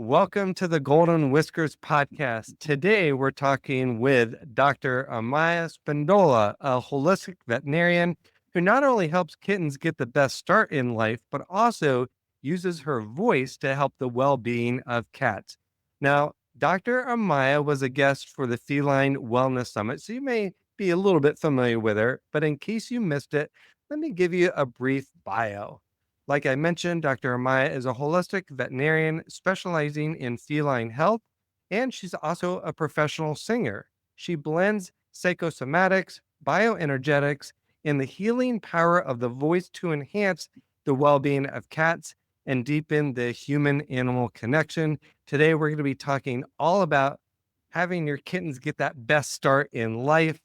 Welcome to the Golden Whiskers Podcast. Today, we're talking with Dr. Amaya Espindola, a holistic veterinarian who not only helps kittens get the best start in life, but also uses her voice to help the well being of cats. Now, Dr. Amaya was a guest for the Feline Wellness Summit, so you may be a little bit familiar with her, but in case you missed it, let me give you a brief bio. Like I mentioned, Dr. Amaya is a holistic veterinarian specializing in feline health, and she's also a professional singer. She blends psychosomatics, bioenergetics, and the healing power of the voice to enhance the well being of cats and deepen the human animal connection. Today, we're going to be talking all about having your kittens get that best start in life.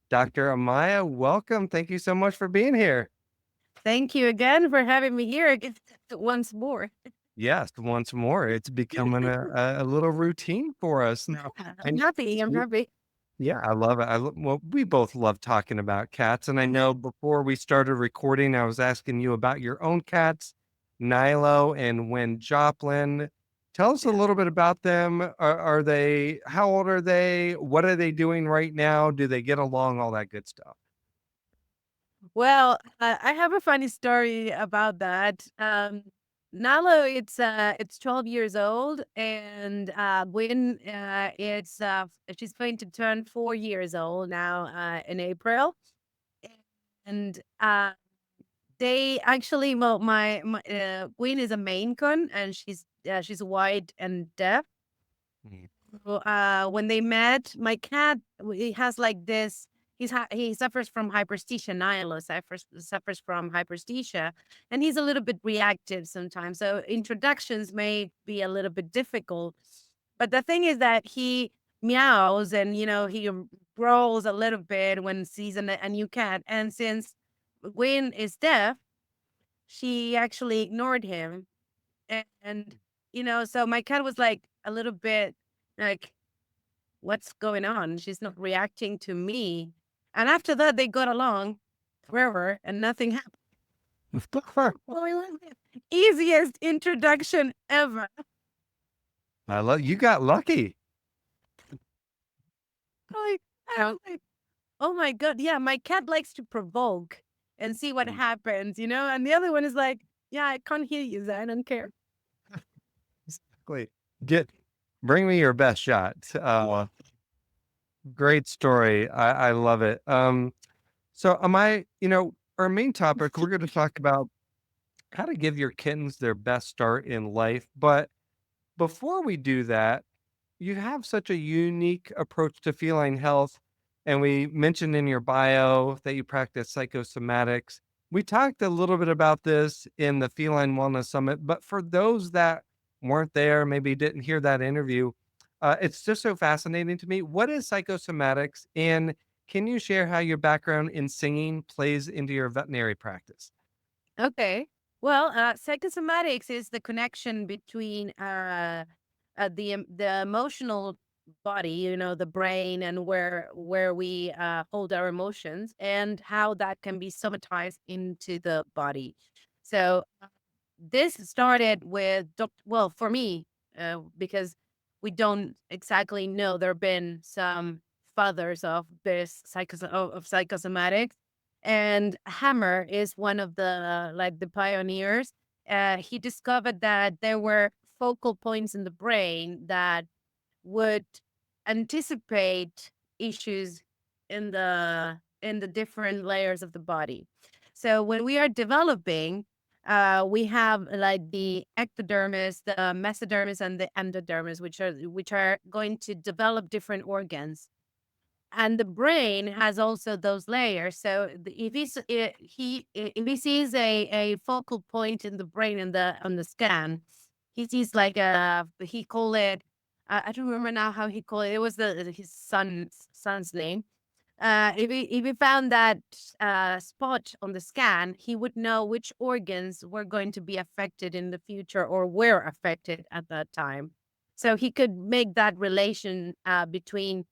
Dr. Amaya, welcome. Thank you so much for being here. Thank you again for having me here again once more. Yes, once more, it's becoming a little routine for us now. I'm And happy. I'm w happy. yeah, I love it. Well, we both love talking about cats, and I know before we started recording, I was asking you about your own cats, Nilo and Wen Joplin. Tell us a Yeah. little bit about them. Are they how old are they? What are they doing right now? Do they get along? All that good stuff. Well, I have a funny story about that. Nalo, it's 12 years old, and Gwyn, she's going to turn 4 years old now in April, and they actually, well, my Gwyn is a Maine Coon, and she's white and deaf. Mhm. So, when they met, my cat, he has like this. He suffers from hyperesthesia. Nihilo suffers from hyperesthesia, and he's a little bit reactive sometimes. So introductions may be a little bit difficult. But the thing is that he meows and he growls a little bit when sees a new cat. And since Gwen is deaf, she actually ignored him, and so my cat was like a little bit like, what's going on? She's not reacting to me. And after that, they got along forever and nothing happened. Well, I love it. Easiest introduction ever. I love you got lucky. Like, I was like, oh my God. Yeah, my cat likes to provoke and see what Mm, happens. And the other one is like, yeah, I can't hear you, so I don't care. exactly. Get bring me your best shot. Great story. I love it. So am I, our main topic, we're going to talk about how to give your kittens their best start in life. But before we do that, you have such a unique approach to feline health. And we mentioned in your bio that you practice psychosomatics. We talked a little bit about this in the Feline Wellness Summit, but for those that weren't there, maybe didn't hear that interview, it's just so fascinating to me. What is psychosomatics? And can you share how your background in singing plays into your veterinary practice? Okay. Well, psychosomatics is the connection between the emotional body, the brain, and where we hold our emotions, and how that can be somatized into the body. So this started with well, for me, because we don't exactly know. There have been some fathers of this of psychosomatics, and Hammer is one of the like the pioneers. He discovered that there were focal points in the brain that would anticipate issues in the different layers of the body. So when we are developing, we have like the ectodermis, the mesodermis, and the endodermis, which are going to develop different organs. And the brain has also those layers. So if he sees a focal point in the brain in the on the scan, he sees like he called it. I don't remember now how he called it. It was his son's name. If he found that spot on the scan, he would know which organs were going to be affected in the future or were affected at that time. So he could make that relation between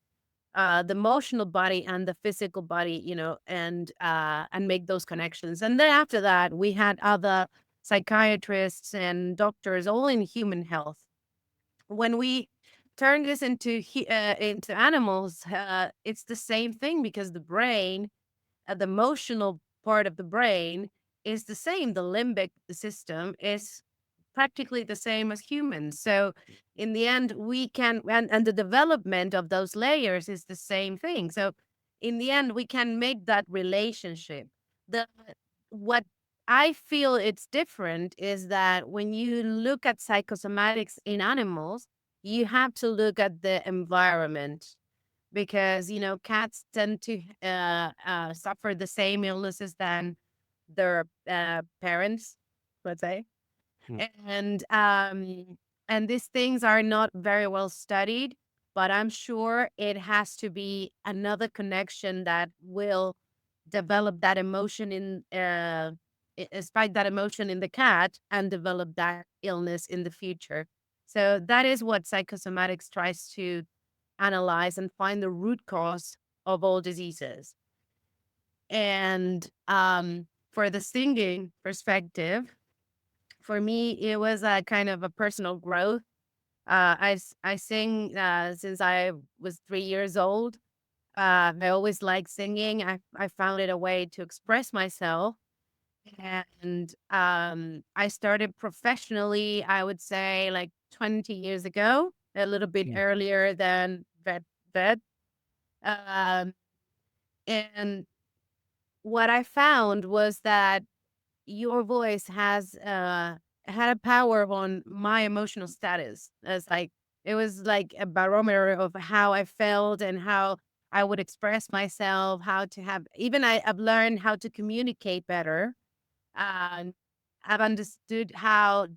the emotional body and the physical body, and make those connections. And then after that, we had other psychiatrists and doctors, all in human health. when we turn this into animals, it's the same thing because the brain, the emotional part of the brain is the same. The limbic system is practically the same as humans. So in the end, we can, and the development of those layers is the same thing. So in the end, we can make that relationship. The what I feel it's different is that when you look at psychosomatics in animals, you have to look at the environment because cats tend to suffer the same illnesses than their parents, let's say, Mm. and these things are not very well studied, but I'm sure it has to be another connection that will develop that emotion spike that emotion in the cat and develop that illness in the future. So that is what psychosomatics tries to analyze and find the root cause of all diseases. And for the singing perspective, for me, it was a kind of a personal growth. I sing since I was 3 years old. I always liked singing. I found it a way to express myself, and I started professionally. I would say like 20 years ago, a little bit Mm. earlier than vet. Um, and what I found was that your voice has had a power on my emotional status. As like it was like a barometer of how I felt and how I would express myself, how to have even I've learned how to communicate better. And I've understood how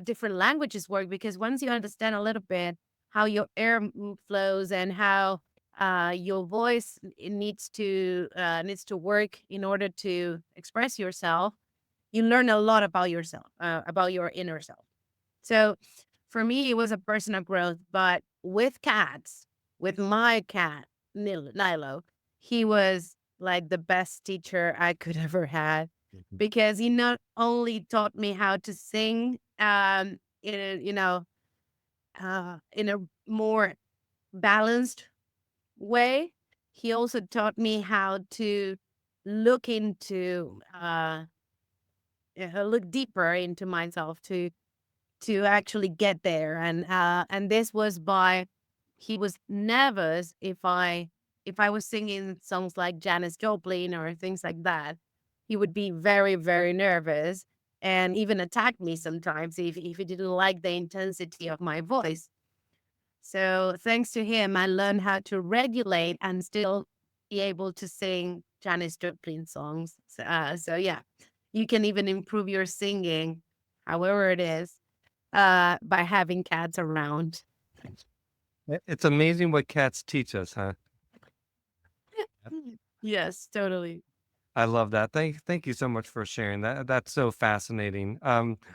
different languages work because once you understand a little bit how your air flows and how your voice needs to work in order to express yourself, you learn a lot about yourself, about your inner self. So for me, it was a personal growth. But with cats, with my cat, Nilo, he was like the best teacher I could ever had Mhm. because he not only taught me how to sing in a more balanced way, he also taught me how to look into look deeper into myself to actually get there. And this was by he was nervous if I was singing songs like Janis Joplin or things like that. He would be very, very nervous and even attack me sometimes if he didn't like the intensity of my voice. So thanks to him, I learned how to regulate and still be able to sing Janis Joplin songs. So yeah, you can even improve your singing, however it is, by having cats around. It's amazing what cats teach us, huh? Yes, totally. I love that. Thank you so much for sharing that. That's so fascinating.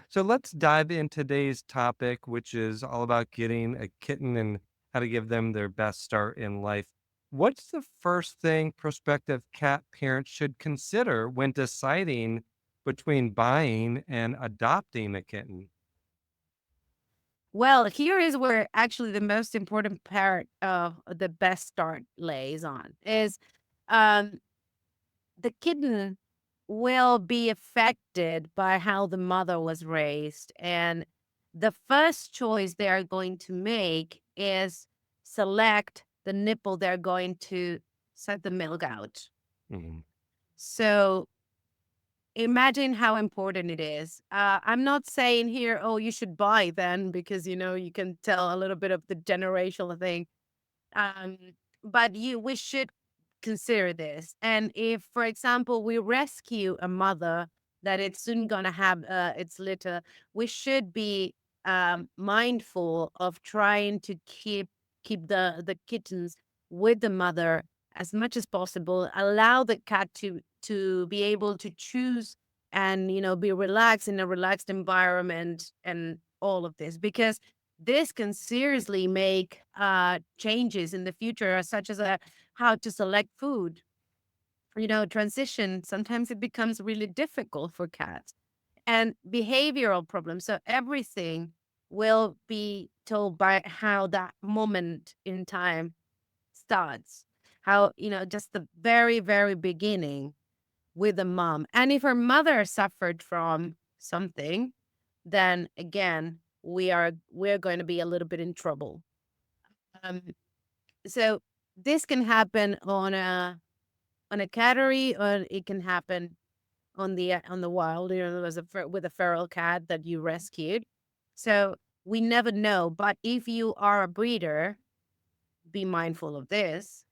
So let's dive in today's topic, which is all about getting a kitten and how to give them their best start in life. What's the first thing prospective cat parents should consider when deciding between buying and adopting a kitten? Well, here is where actually the most important part of the best start lays on is um, the kitten will be affected by how the mother was raised. And the first choice they are going to make is select the nipple they're going to set the milk out. Mhm. So imagine how important it is. I'm not saying here, oh, you should buy then because, you can tell a little bit of the generational thing. Um, but we should consider this. And if, for example, we rescue a mother that it's soon gonna have its litter, we should be mindful of trying to keep the kittens with the mother as much as possible. Allow the cat to be able to choose and be relaxed in a relaxed environment and all of this because this can seriously make changes in the future, such as how to select food. Transition, sometimes it becomes really difficult for cats and behavioral problems. So everything will be told by how that moment in time starts. How, just the very, very beginning with the mom. And if her mother suffered from something, then again, we're going to be a little bit in trouble. Um, so this can happen on a cattery, or it can happen on the wild, as with a feral cat that you rescued. So we never know. But if you are a breeder, be mindful of this.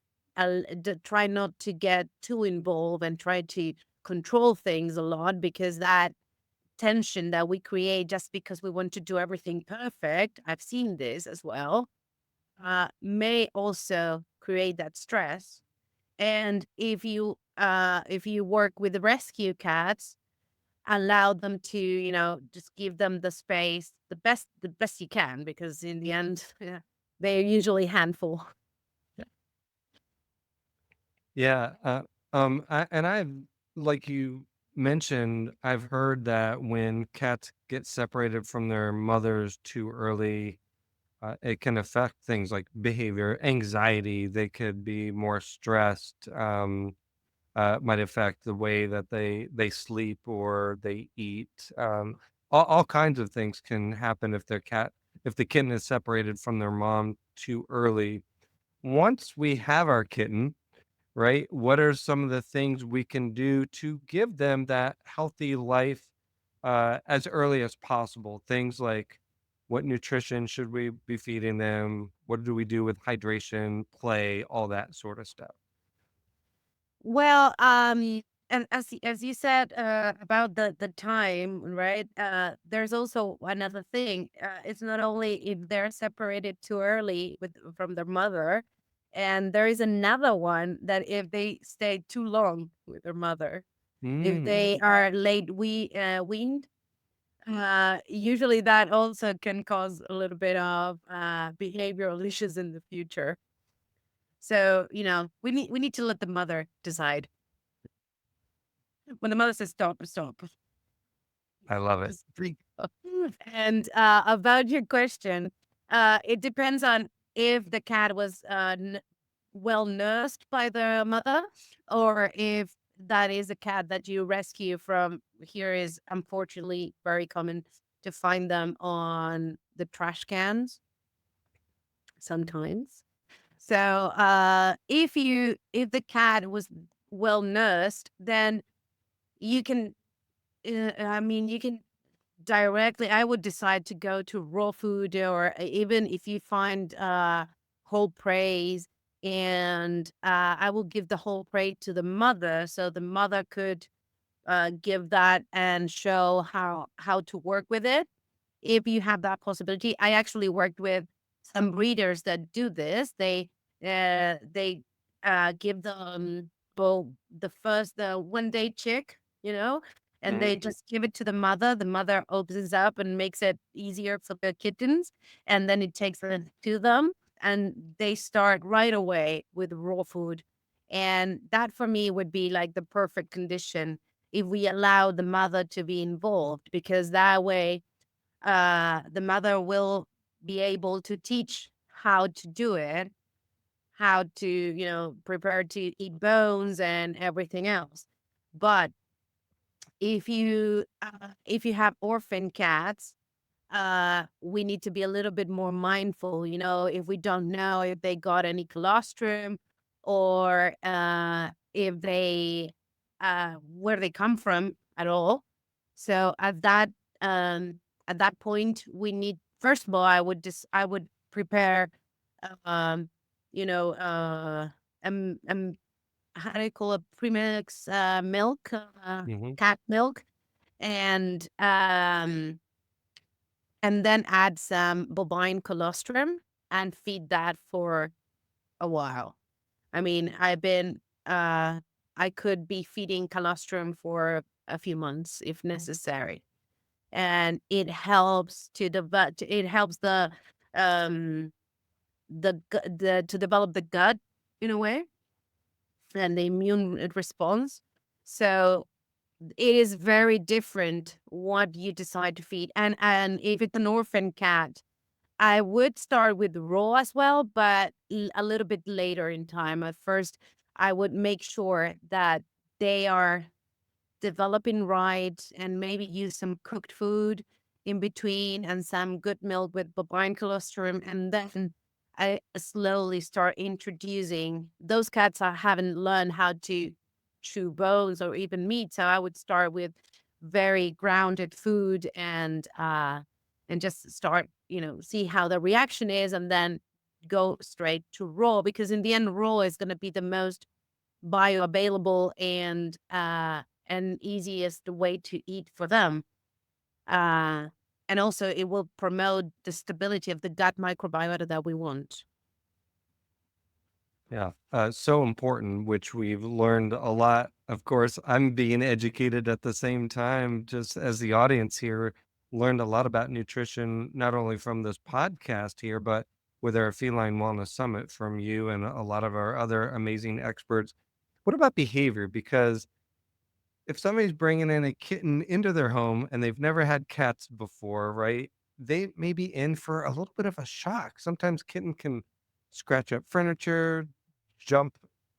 Try not to get too involved and try to control things a lot, because that tension that we create just because we want to do everything perfect, I've seen this as well, may also create that stress. And if you work with the rescue cats, allow them to, just give them the space, the best you can, because in the end, yeah, they're usually handful. Yeah. And I've, like you mentioned, I've heard that when cats get separated from their mothers too early, it can affect things like behavior, anxiety. They could be more stressed. Might affect the way that they sleep or they eat. All kinds of things can happen if the kitten is separated from their mom too early. Once we have our kitten, right? What are some of the things we can do to give them that healthy life as early as possible? Things like, what nutrition should we be feeding them? What do we do with hydration, play, all that sort of stuff? Well, and as you said, about the time, right? There's also another thing. It's not only if they're separated too early from their mother, and there is another one that if they stay too long with their mother, if Mm, they are weaned, usually that also can cause a little bit of behavioral issues in the future. So, we need to let the mother decide. When the mother says stop, stop. I love it. Just drink. And about your question, it depends on if the cat was well nursed by the mother, or if that is a cat that you rescue from. Here is unfortunately very common to find them on the trash cans sometimes. So if the cat was well nursed, then you can. You can directly, I would decide to go to raw food, or even if you find whole praise, and I will give the whole prey to the mother, so the mother could give that and show how to work with it. If you have that possibility, I actually worked with some breeders that do this. They give them, well, the 1 day chick, and Mhm. they just give it to the mother. The mother opens up and makes it easier for the kittens, and then it takes them to them, and they start right away with raw food. And that for me would be like the perfect condition if we allow the mother to be involved, because that way the mother will be able to teach how to do it, how to, prepare to eat bones and everything else. But if you have orphan cats, we need to be a little bit more mindful, if we don't know if they got any colostrum, or if they where they come from at all. So um at that point, we need, first of all, I would prepare um you know how do you call it, premix milk, Mhm. cat milk, and then add some bovine colostrum and feed that for a while. I mean, I could be feeding colostrum for a few months if necessary. And it helps to develop, it helps um, to develop the gut in a way, and the immune response. So it is very different what you decide to feed. And if it's an orphan cat, I would start with raw as well, but a little bit later in time. At first, I would make sure that they are developing right and maybe use some cooked food in between and some good milk with bovine colostrum. And then I slowly start introducing those cats that haven't learned how to chew bones or even meat. So I would start with very grounded food and just start, see how the reaction is and then go straight to raw because in the end raw is going to be the most bioavailable and easiest way to eat for them. Uh, and also, it will promote the stability of the gut microbiota that we want. Yeah, so important, which we've learned a lot. Of course, I'm being educated at the same time, just as the audience here learned a lot about nutrition, not only from this podcast here, but with our Feline Wellness Summit from you and a lot of our other amazing experts. What about behavior? Because if somebody's bringing in a kitten into their home and they've never had cats before, right? They may be in for a little bit of a shock. Sometimes kitten can scratch up furniture, jump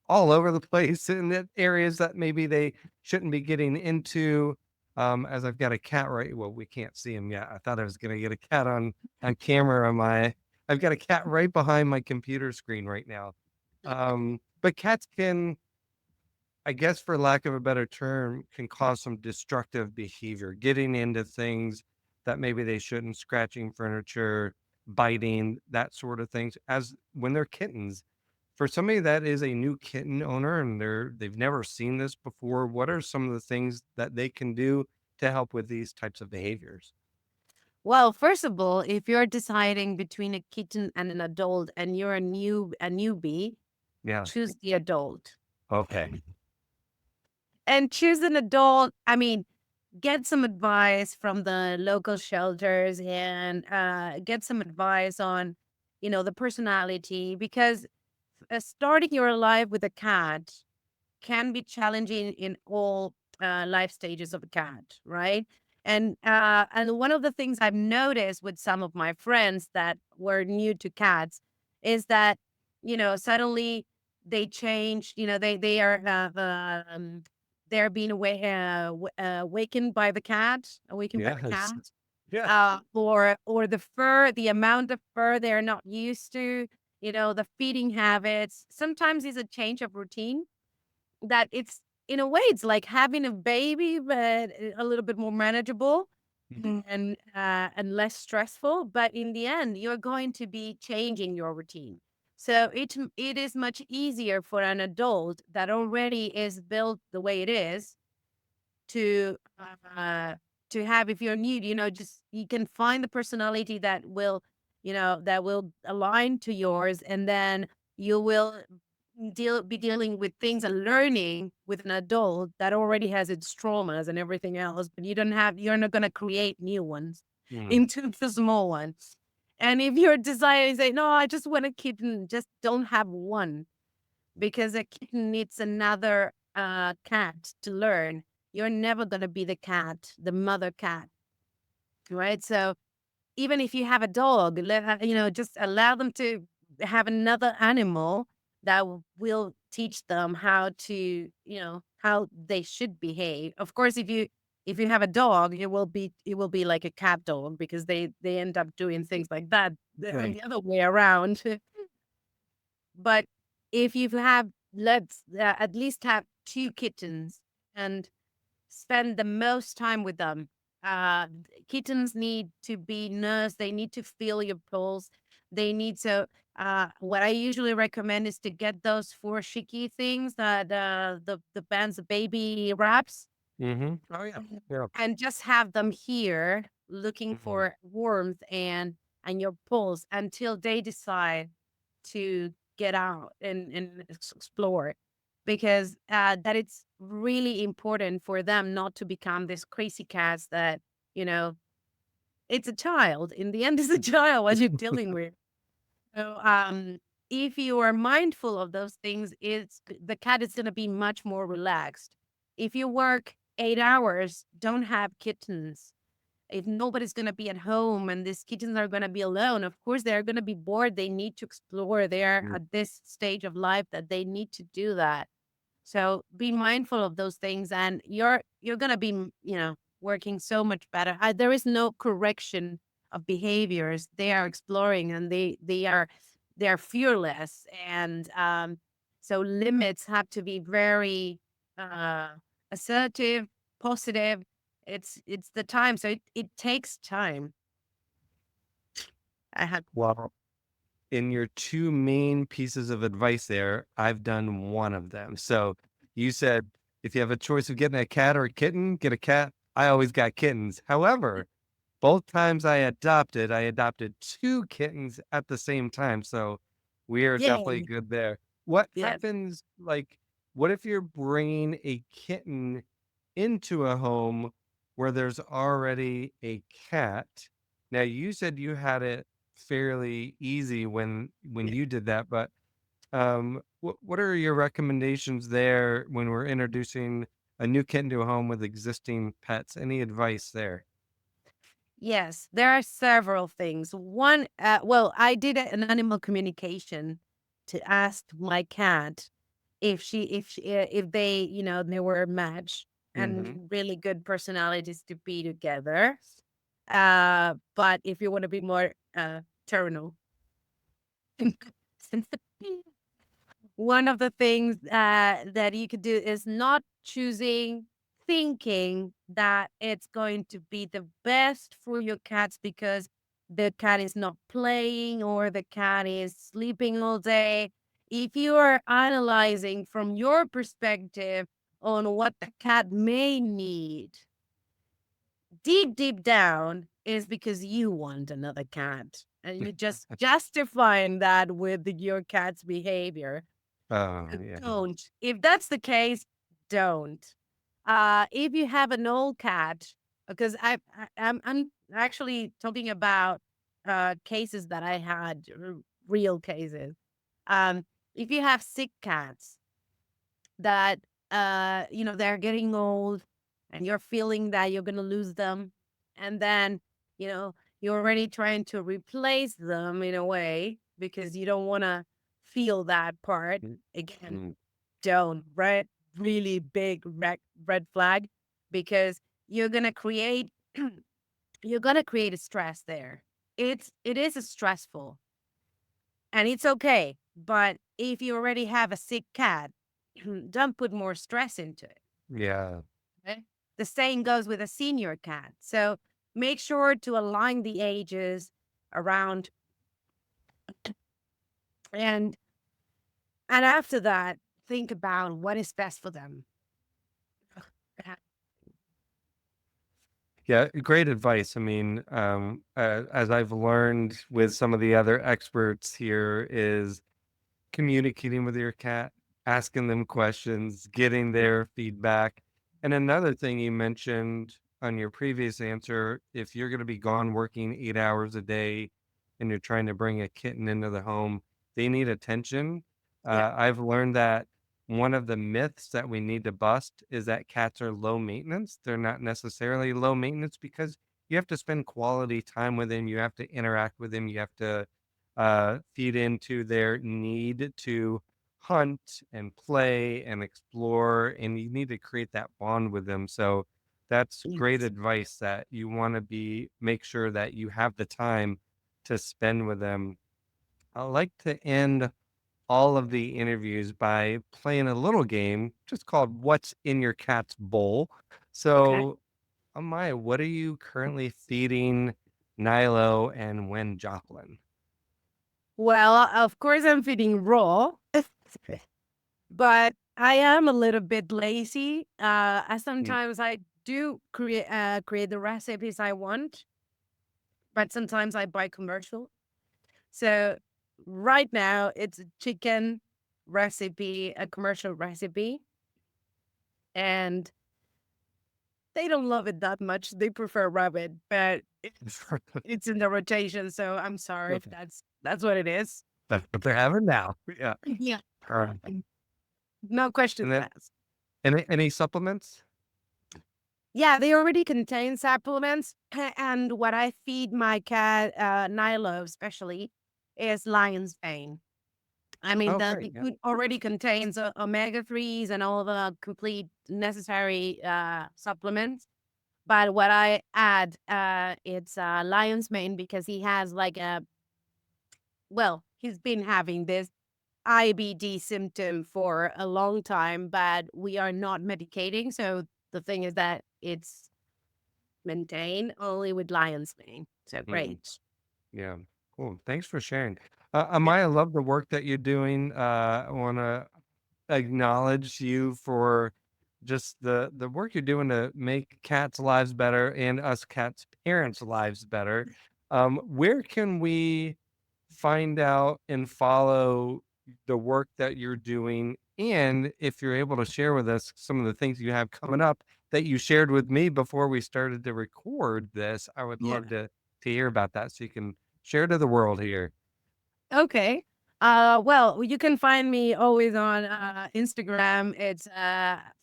all over the place in the areas that maybe they shouldn't be getting into. As I've got a cat right, well, we can't see him yet. I thought I was going to get a cat on camera. I've got a cat right behind my computer screen right now. But cats can, I guess, for lack of a better term, can cause some destructive behavior, getting into things that maybe they shouldn't, scratching furniture, biting, that sort of things. As when they're kittens, for somebody that is a new kitten owner and they've never seen this before, what are some of the things that they can do to help with these types of behaviors? Well, first of all, if you're deciding between a kitten and an adult and you're a newbie, Yeah. choose the adult. Okay. And choose an adult. I mean, get some advice from the local shelters and get some advice on, the personality because starting your life with a cat can be challenging in all life stages of a cat, right? And one of the things I've noticed with some of my friends that were new to cats is that suddenly they change. They are they're being awakened by the cat, awakened by the Yes. cat, Yeah. or the fur, the amount of fur they're not used to. The feeding habits. Sometimes it's a change of routine that it's in a way it's like having a baby but a little bit more manageable and less stressful, but in the end you're going to be changing your routine. So it is much easier for an adult that already is built the way it is to uh to have, if you're new, just you can find the personality that will align to yours, and then you will be dealing with things and learning with an adult that already has its traumas and everything else, but you're not going to create new ones Mm. into the small ones. And if you're deciding, say, no, I just want a kitten, just don't have one because a kitten needs another cat to learn. You're never going to be the cat, the mother cat, right? So even if you have a dog, just allow them to have another animal that will teach them how to, how they should behave. Of course, if you have a dog, it will be like a cat dog because they end up doing things like that Right. the other way around. But if you have, let's at least have two kittens and spend the most time with them. Kittens need to be nursed. They need to feel your pulse. They need to. What I usually recommend is to get those four shiky things that the bands the baby wraps, Mm-hmm. Oh yeah. Yeah. and just have them here looking Mhm. for warmth and your pulse until they decide to get out and explore, because that it's really important for them not to become this crazy cats that you know it's a child in the end. It's a child what you're dealing with. So if you are mindful of those things, the cat is going to be much more relaxed. If you work 8 hours, don't have kittens. if nobody's going to be at home and these kittens are going to be alone, of course they're going to be bored. They need to explore. They're Mm. at this stage of life that they need to do that. So be mindful of those things, and you're gonna be, working so much better. There is no correction of behaviors. They are exploring, and they are fearless, and so limits have to be very uh, assertive, positive. It's the time, so it takes time. I had Well, in your two main pieces of advice there, I've done one of them. So you said if you have a choice of getting a cat or a kitten, get a cat. I always got kittens. However, both times I adopted two kittens at the same time. So we are definitely Yay! good there. What Yes, happens, like, what if you're bringing a kitten into a home where there's already a cat? Now, you said you had it fairly easy when yeah. you did that, but what are your recommendations there when we're introducing a new kitten to a home with existing pets? Any advice there? Yes, there are several things. One, well, I did an animal communication to ask my cat if they, they were a match Mm-hmm. and really good personalities to be together. But if you want to be more terminal, one of the things that you could do is not choosing, thinking that it's going to be the best for your cats because the cat is not playing or the cat is sleeping all day. If you are analyzing from your perspective on what the cat may need, deep down is because you want another cat. And you're just justifying that with your cat's behavior. Oh, yeah. Don't. If that's the case, don't. If you have an old cat, because I'm actually talking about cases that I had, real cases. Um, if you have sick cats that they're getting old and you're feeling that you're gonna lose them, and then you know you're already trying to replace them in a way because you don't want to feel that part Mm, again. mm. Don't. Really big red flag, because you're gonna create you're gonna create a stress there. It is a stressful, and it's okay. But if you already have a sick cat, don't put more stress into it. Yeah. Okay? The same goes with a senior cat. So make sure to align the ages around, and after that, think about what is best for them. Uh, Yeah, great advice. I mean, as I've learned with some of the other experts here, is communicating with your cat, asking them questions, getting their feedback. And another thing you mentioned on your previous answer, if you're going to be gone working 8 hours a day and you're trying to bring a kitten into the home, they need attention. Yeah. I've learned that one of the myths that we need to bust is that cats are low maintenance. They're not necessarily low maintenance because you have to spend quality time with them. You have to interact with them. You have to feed into their need to hunt and play and explore, and you need to create that bond with them. So that's great Yes. advice that you want to make sure that you have the time to spend with them. I like to end all of the interviews by playing a little game just called What's in Your Cat's Bowl. Okay. So, Amaya, what are you currently feeding Nilo and when Joplin? Well, of course, I'm feeding raw, but I am a little bit lazy. Mm, Sometimes I do create the recipes I want, but sometimes I buy commercial. So right now it's a chicken recipe, a commercial recipe, and they don't love it that much. They prefer rabbit, but it's in the rotation. So I'm sorry if Okay. that's what it is. That's what they're having now. Yeah. Yeah. Perfect. No And questions then asked. any supplements? Yeah, they already contain supplements. And what I feed my cat, Nilo especially, is lion's mane. I mean, Okay. the Yeah. food already contains omega 3s and all the complete necessary supplements. But what I add, it's lion's mane because he has like he's been having this IBD symptom for a long time, but we are not medicating. So the thing is that it's maintained only with lion's mane. So Mm, great. yeah. Cool. Thanks for sharing. Yeah. Amaya, I love the work that you're doing. I want to acknowledge you for just the work you're doing to make cats' lives better and us cats' parents' lives better. Where can we find out and follow the work that you're doing? And if you're able to share with us some of the things you have coming up that you shared with me before we started to record this, I would Yeah. love to hear about that so you can share to the world here. Okay. Well, you can find me always on Instagram. It's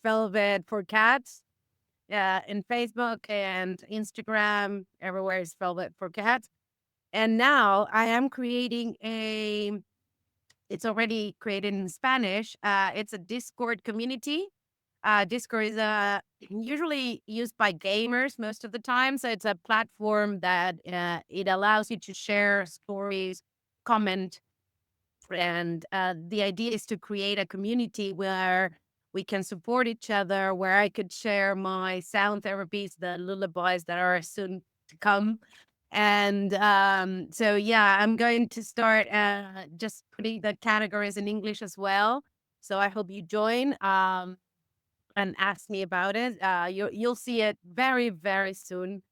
Velvet for Cats. In Facebook and Instagram, everywhere is Velvet for Cats. And now I am creating it's already created in Spanish. It's a Discord community. Discord is usually used by gamers most of the time. So it's a platform that it allows you to share stories, comment, and the idea is to create a community where we can support each other, where I could share my sound therapies, the lullabies that are soon to come. And so, yeah, I'm going to start just putting the categories in English as well. So I hope you join and ask me about it. You'll see it very, very soon.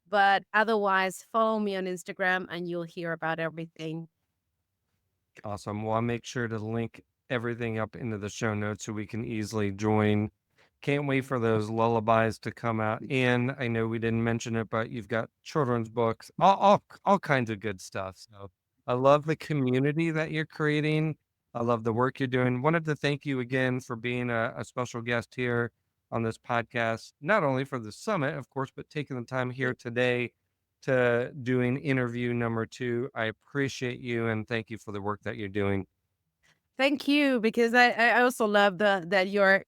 But otherwise, follow me on Instagram and you'll hear about everything. Awesome. Well, I'll make sure to link everything up into the show notes so we can easily join. Can't wait for those lullabies to come out. And I know we didn't mention it, but you've got children's books, all kinds of good stuff. So I love the community that you're creating. I love the work you're doing. Wanted to thank you again for being a special guest here on this podcast, not only for the summit, of course, but taking the time here today to doing interview number 2. I appreciate you and thank you for the work that you're doing. Thank you, because I also love that you're,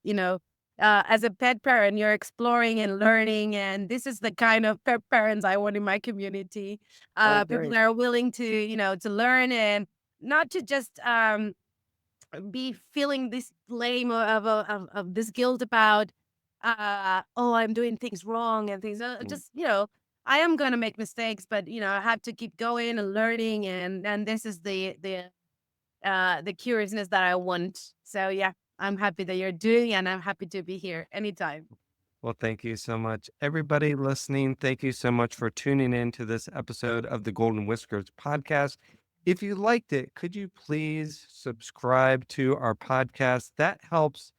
as a pet parent, you're exploring and learning, and this is the kind of pet parents I want in my community. Oh, People great. that are willing to, to learn and not to just be feeling this blame of this guilt about, oh, I'm doing things wrong and things. Mm. Just I am gonna make mistakes, but I have to keep going and learning, and this is the curiousness that I want. So yeah, I'm happy that you're doing and I'm happy to be here anytime. Well, thank you so much. Everybody listening, thank you so much for tuning in to this episode of the Golden Whiskers podcast. If you liked it, could you please subscribe to our podcast? That helps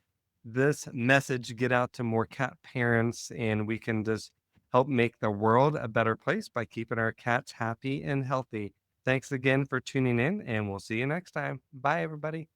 this message get out to more cat parents, and we can just help make the world a better place by keeping our cats happy and healthy. Thanks again for tuning in, and we'll see you next time. Bye, everybody.